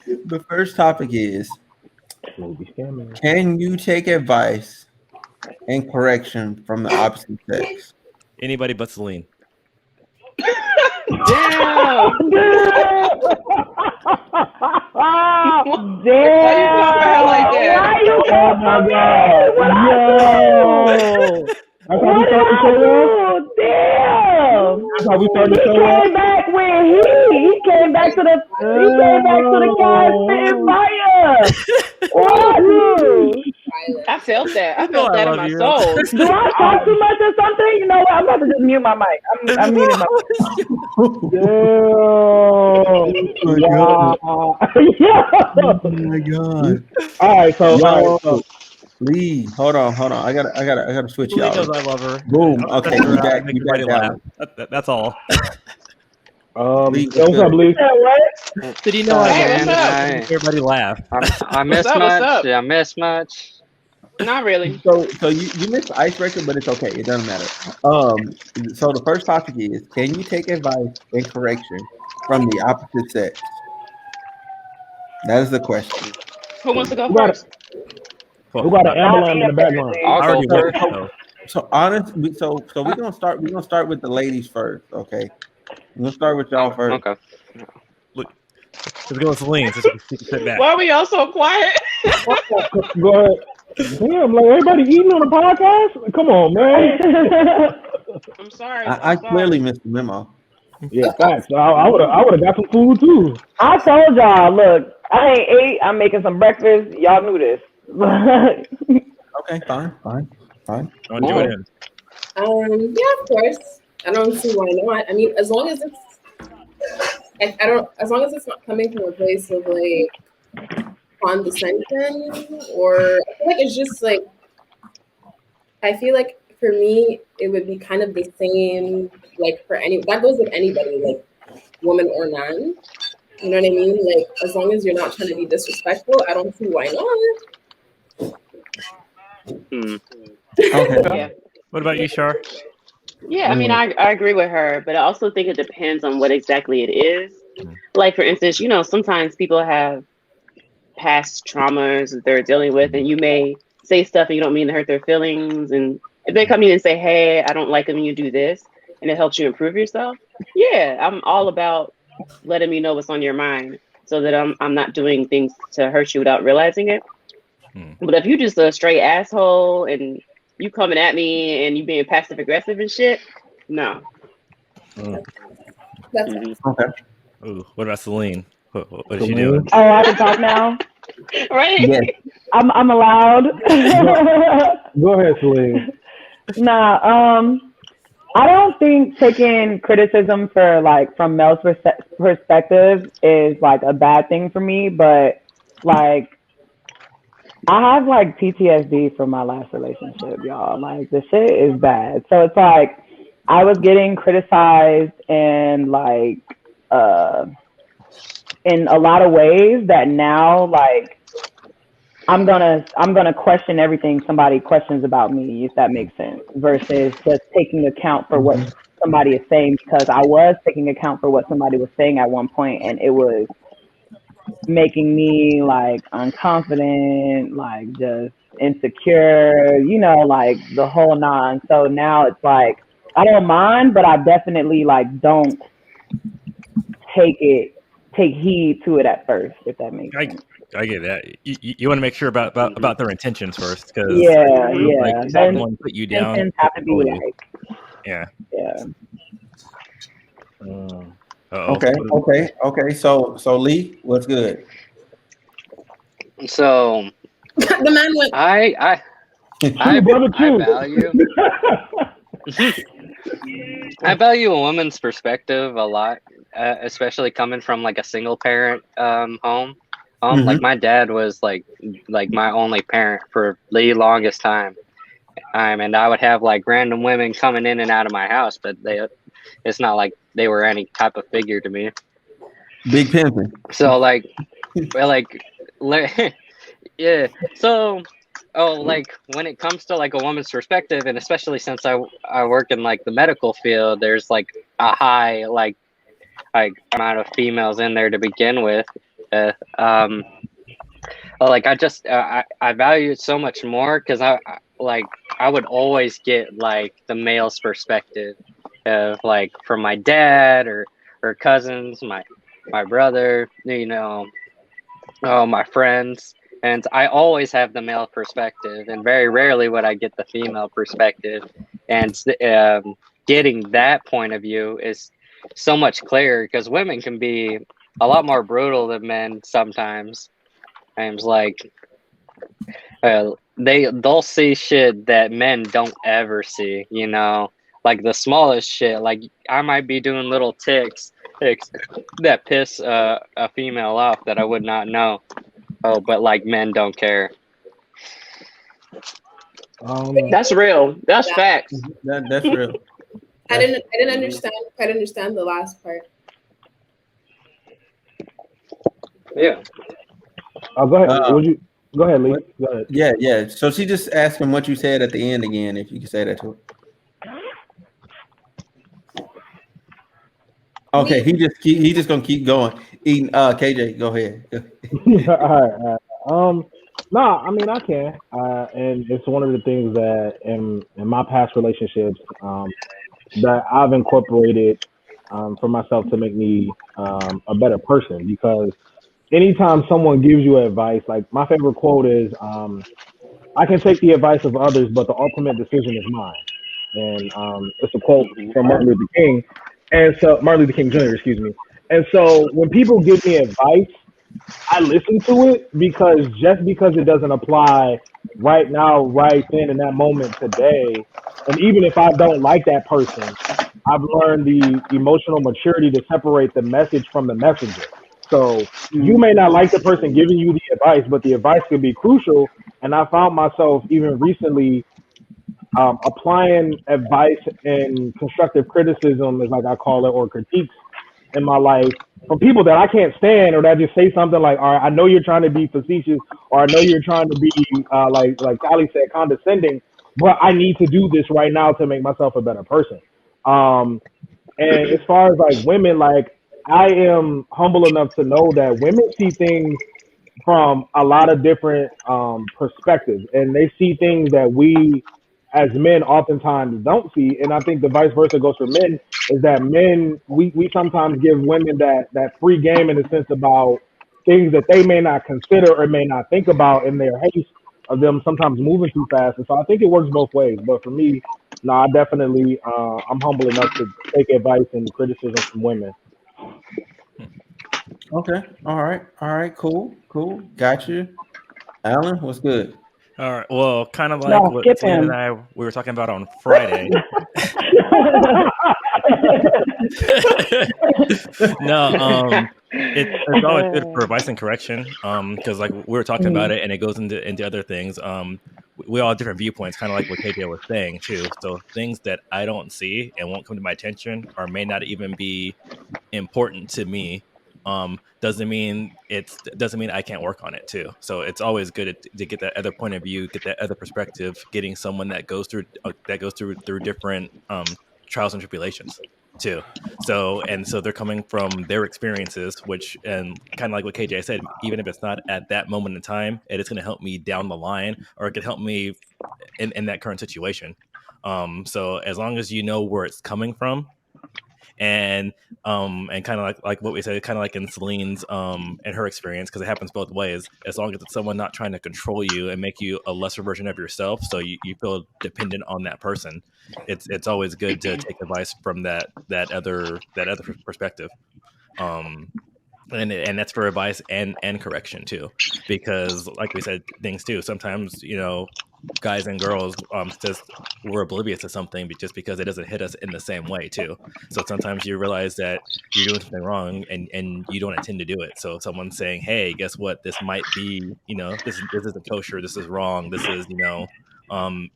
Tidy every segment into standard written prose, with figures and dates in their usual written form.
The first topic is: can you take advice and correction from the opposite sex? Anybody but Celine. Damn. Damn! Why you talking about her like that? Why you Oh my god! What I Yo! That's how we What did start the I show off? do? Damn! That's how we start He the show off? came back when he came back to the cast spitting fire. What I do? I felt that. I You know felt I that in love my you. soul. Do I talk too much or something? You know what? I'm about to just mute my mic. I'm muting my mic. Damn! God. Wow! Oh my god! All right, so Yo, Lee, hold on. I gotta switch Celine y'all. knows I love her. Boom. I'll Okay, touch her you out back. and make You back everybody down. laugh. That's all. Lee, yo, what's up, Lee? What? Did you know I Hey, love what's her? up? Make everybody laugh. I miss What's much. up? I miss much. Not really. So you missed the icebreaker, but it's okay. It doesn't matter. So the first topic is: can you take advice and correction from the opposite sex? That is the question. Who wants to go Who got first? Who got an ambulance in the background? I'll I go already went. first. So honestly, so we're gonna start. We're gonna start with the ladies first. Okay, we're gonna start with y'all first. Okay. Let's go with Celine. So she can sit back. Why are we all so quiet? Go ahead. Damn, like everybody eating on the podcast? Come on, man. I'm sorry. I clearly missed the memo. Yeah, facts. I would have got some food too. I told y'all, look, I ain't ate. I'm making some breakfast. Y'all knew this. Okay, fine. Oh, Jordan. Yeah, of course. I don't see why not. I mean, as long as as long as it's not coming from a place of like condescension, or I feel like it's just like, I feel like for me it would be kind of the same, like for any, that goes with anybody, like woman or man. You know what I mean? Like, as long as you're not trying to be disrespectful, I don't see why not. Okay. Yeah. What about you, Shar? Yeah, I mean, I agree with her, but I also think it depends on what exactly it is. Like, for instance, you know, sometimes people have past traumas that they're dealing with, and you may say stuff and you don't mean to hurt their feelings. And if they come in and say, hey, I don't like it when you do this, and it helps you improve yourself, yeah, I'm all about letting me know what's on your mind so that I'm not doing things to hurt you without realizing it. But if you just a straight asshole and you coming at me and you being passive aggressive and shit, no. That's Okay. Ooh, what about Celine? What is she doing? Oh, I can talk now. Right? Yes. I'm allowed. Go ahead, Celine. Nah, I don't think taking criticism for like from Mel's perspective is like a bad thing for me, but like I have like PTSD from my last relationship, y'all. Like the shit is bad. So it's like I was getting criticized and like in a lot of ways that now like I'm gonna question everything somebody questions about me, if that makes sense, versus just taking account for what somebody is saying, because I was taking account for what somebody was saying at one point and it was making me like unconfident, like just insecure, you know, like the whole nine. So now it's like I don't mind, but I definitely like don't take heed to it at first, if that makes sense. I get that. You want to make sure about their intentions first, because Yeah. like Then someone put you down. intentions have to be like, Yeah. Okay. So Lee, what's good? So the man went. I value a woman's perspective a lot, especially coming from like a single parent home. Like my dad was like my only parent for the longest time, and I would have like random women coming in and out of my house, but it's not like they were any type of figure to me. Big pimping. So like yeah. So like when it comes to like a woman's perspective, and especially since I work in like the medical field, there's like a high like amount of females in there to begin with, like I value it so much more because I would always get like the male's perspective of like from my dad or cousins, my brother, my friends, and I always have the male perspective, and very rarely would I get the female perspective, and getting that point of view is so much clearer because women can be a lot more brutal than men sometimes. And it's like they'll see shit that men don't ever see, like the smallest shit. Like I might be doing little ticks that piss a female off that I would not know. Oh, but like men don't care. That's real. That's facts. That's real. I didn't understand the last part. Yeah. Oh, go ahead. Go ahead, Lee. Go ahead. Yeah. So she just asked him what you said at the end again, if you can say that to her. Okay, he just gonna keep going. Eating. KJ, go ahead. All right. No, I mean I can, and it's one of the things that in my past relationships that I've incorporated for myself to make me a better person. Because anytime someone gives you advice, like my favorite quote is, "I can take the advice of others, but the ultimate decision is mine." And it's a quote from Martin Luther King, and so Martin Luther King Jr. Excuse me. And so when people give me advice, I listen to it because it doesn't apply right now, right then, in that moment today, and even if I don't like that person, I've learned the emotional maturity to separate the message from the messenger. So you may not like the person giving you the advice, but the advice could be crucial. And I found myself even recently applying advice and constructive criticism, as like I call it, or critiques in my life from people that I can't stand, or that just say something like, "All right, I know you're trying to be facetious, or I know you're trying to be like Sally said, condescending, but I need to do this right now to make myself a better person." And as far as like women, like I am humble enough to know that women see things from a lot of different perspectives, and they see things that we as men oftentimes don't see. And I think the vice versa goes for men, is that men, we sometimes give women that free game in a sense about things that they may not consider or may not think about in their haste of them sometimes moving too fast. And so I think it works both ways. But for me, no, I definitely, I'm humble enough to take advice and criticism from women. Okay. All right. Cool. Got you. Alan, what's good? All right. Well, kind of like No, what skip Selena him. and I we were talking about on Friday. No, it's always good for advice and correction. Because like we were talking about it, and it goes into other things. We all have different viewpoints, kind of like what KJ was saying too. So things that I don't see and won't come to my attention, or may not even be important to me, doesn't mean I can't work on it too. So it's always good to get that other point of view, get that other perspective, getting someone that goes through different trials and tribulations too. So they're coming from their experiences, which, and kind of like what KJ said, even if it's not at that moment in time, it is going to help me down the line, or it could help me in that current situation. So as long as you know where it's coming from, and kind of like what we said, kind of like in Celine's and her experience, because it happens both ways. As long as it's someone not trying to control you and make you a lesser version of yourself, so you feel dependent on that person, it's always good to take advice from that other perspective. And that's for advice and correction too, because like we said, things too, sometimes guys and girls just we're oblivious to something just because it doesn't hit us in the same way too. So sometimes you realize that you're doing something wrong and you don't intend to do it. So if someone's saying, "Hey, guess what? This might be, this isn't kosher. This is wrong. This is,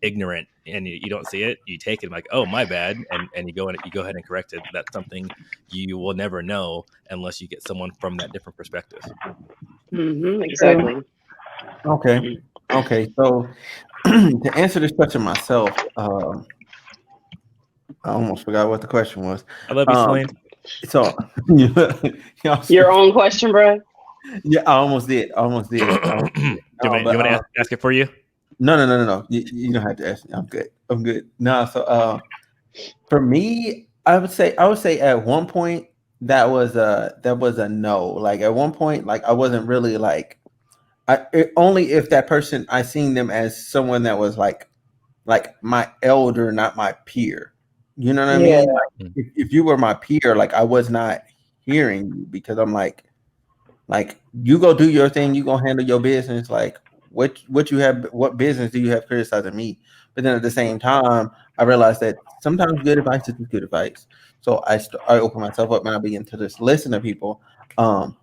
ignorant," and you don't see it, you take it like, "Oh, my bad," and you go ahead and correct it. That's something you will never know unless you get someone from that different perspective. Mm-hmm, exactly. Okay. So to answer this question myself, I almost forgot what the question was. I love you, Celine. So Your own question, bro. Yeah, I almost did. Do you want me to ask it for you? No. You don't have to ask me. I'm good. No, so for me, I would say at one point that was a no. Like at one point, like I wasn't really like only if that person I seen them as someone that was like my elder, not my peer. You know what I mean? Like, if you were my peer, like I was not hearing you because I'm like you go do your thing, you gonna handle your business. Like what business do you have criticizing me? But then at the same time, I realized that sometimes good advice is good advice. So I open myself up and I begin to just listen to people from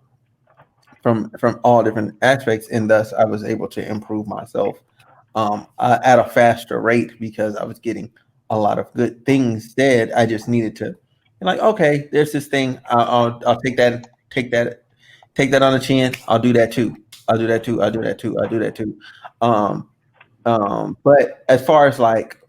all different aspects, and thus I was able to improve myself at a faster rate because I was getting a lot of good things said. I just needed to like, okay, there's this thing. I'll take that on the chin. I'll do that too. I'll do that too. But as far as like